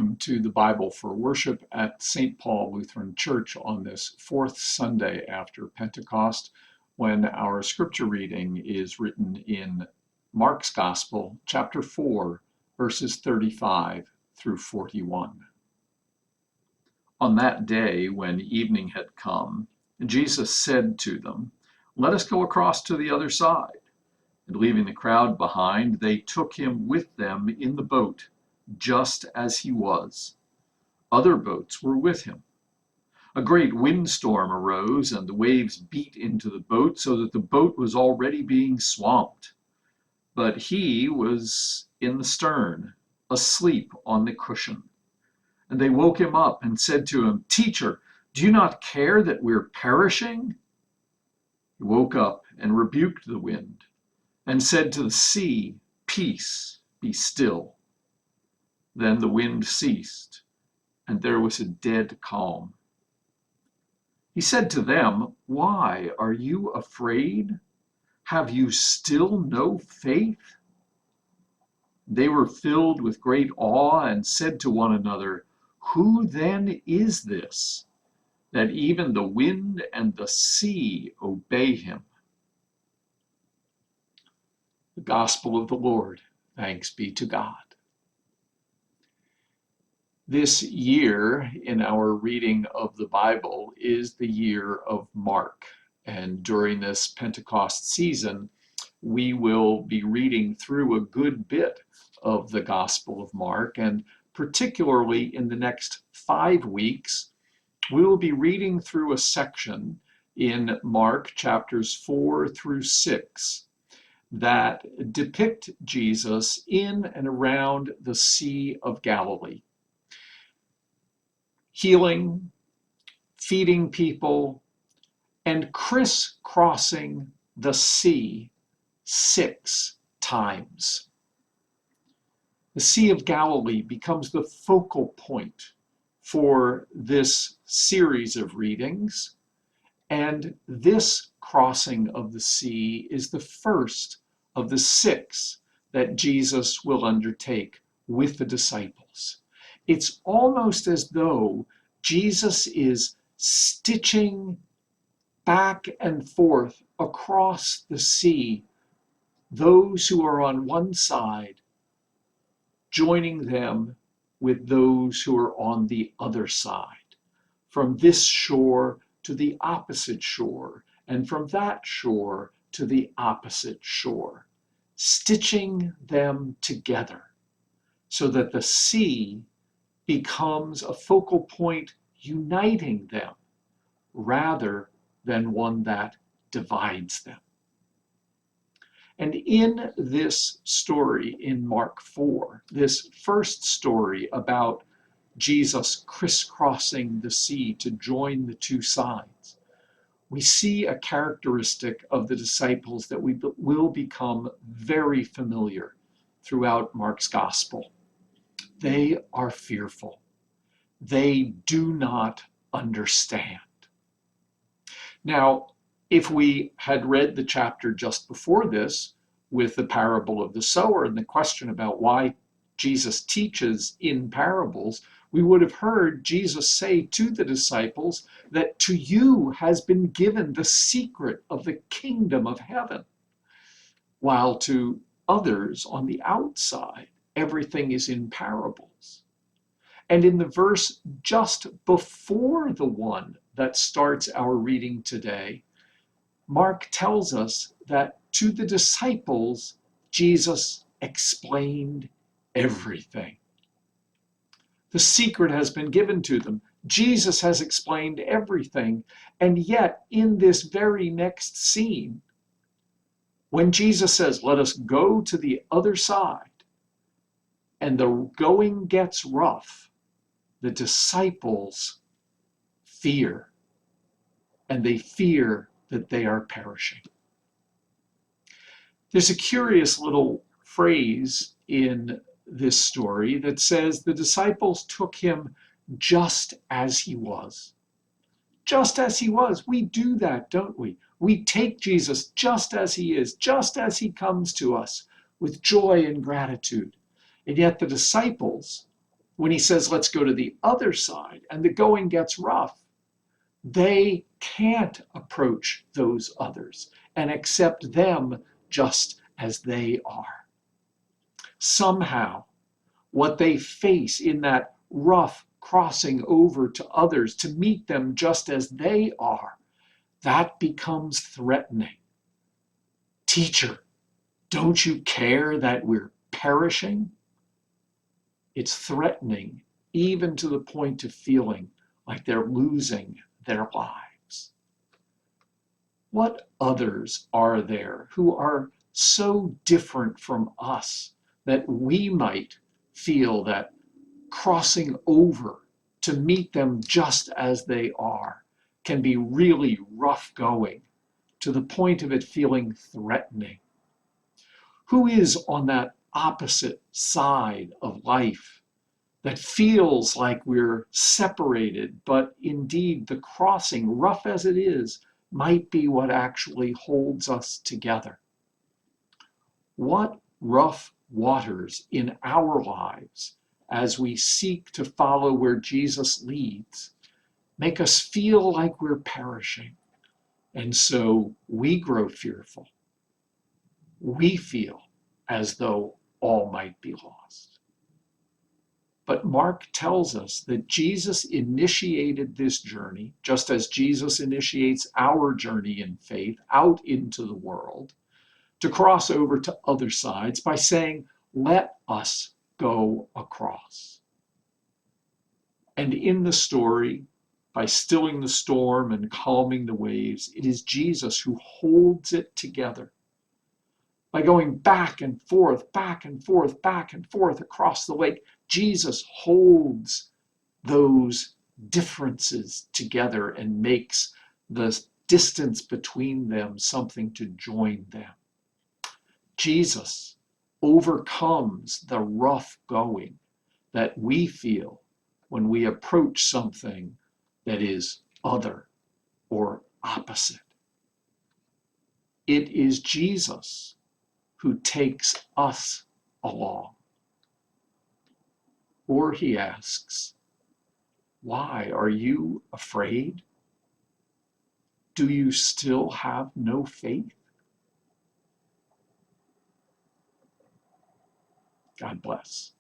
welcome to the Bible for Worship at St. Paul Lutheran Church on this fourth Sunday after Pentecost, when our scripture reading is written in Mark's Gospel, chapter 4, verses 35 through 41. On that day, when evening had come, Jesus said to them, "Let us go across to the other side." And leaving the crowd behind, they took him with them in the boat, just as he was. Other boats were with him. A great windstorm arose, and the waves beat into the boat so that the boat was already being swamped. But he was in the stern, asleep on the cushion. And they woke him up and said to him, "Teacher, do you not care that we're perishing?" He woke up and rebuked the wind and said to the sea, "Peace, be still." Then the wind ceased, and there was a dead calm. He said to them, "Why are you afraid? Have you still no faith?" They were filled with great awe and said to one another, "Who then is this, that even the wind and the sea obey him?" The Gospel of the Lord. Thanks be to God. This year in our reading of the Bible is the year of Mark. And during this Pentecost season, we will be reading through a good bit of the Gospel of Mark. And particularly in the next 5 weeks, we will be reading through a section in Mark chapters 4 through 6 that depict Jesus in and around the Sea of Galilee, healing, feeding people, and crisscrossing the sea 6 times. The Sea of Galilee becomes the focal point for this series of readings, and this crossing of the sea is the first of the 6 that Jesus will undertake with the disciples. It's almost as though Jesus is stitching back and forth across the sea those who are on one side, joining them with those who are on the other side, from this shore to the opposite shore, and from that shore to the opposite shore, stitching them together so that the sea becomes a focal point uniting them rather than one that divides them. And in this story in Mark 4, this first story about Jesus crisscrossing the sea to join the 2 sides, we see a characteristic of the disciples that will become very familiar throughout Mark's gospel. They are fearful. They do not understand. Now, if we had read the chapter just before this with the parable of the sower and the question about why Jesus teaches in parables, we would have heard Jesus say to the disciples that to you has been given the secret of the kingdom of heaven, while to others on the outside, everything is in parables. And in the verse just before the one that starts our reading today, Mark tells us that to the disciples, Jesus explained everything. The secret has been given to them. Jesus has explained everything. And yet, in this very next scene, when Jesus says, "Let us go to the other side," and the going gets rough, the disciples fear, and they fear that they are perishing. There's a curious little phrase in this story that says the disciples took him just as he was. Just as he was. We do that, don't we? We take Jesus just as he is, just as he comes to us with joy and gratitude. And yet the disciples When he says, let's go to the other side, and the going gets rough, they can't approach those others and accept them just as they are. Somehow, what they face in that rough crossing over to others to meet them just as they are, that becomes threatening. Teacher, don't you care that we're perishing? It's threatening, even to the point of feeling like they're losing their lives. What others are there who are so different from us that we might feel that crossing over to meet them just as they are can be really rough going, to the point of it feeling threatening? Who is on that opposite side of life that feels like we're separated, but indeed the crossing, rough as it is, might be what actually holds us together? What rough waters in our lives, as we seek to follow where Jesus leads, make us feel like we're perishing, and so we grow fearful? We feel as though all might be lost. But Mark tells us that Jesus initiated this journey, just as Jesus initiates our journey in faith out into the world, to cross over to other sides by saying, let us go across. And in the story, by stilling the storm and calming the waves, it is Jesus who holds it together. By going back and forth, back and forth, back and forth across the lake, Jesus holds those differences together and makes the distance between them something to join them. Jesus overcomes the rough going that we feel when we approach something that is other or opposite. It is Jesus who takes us along. Or he asks, why are you afraid? Do you still have no faith? God bless.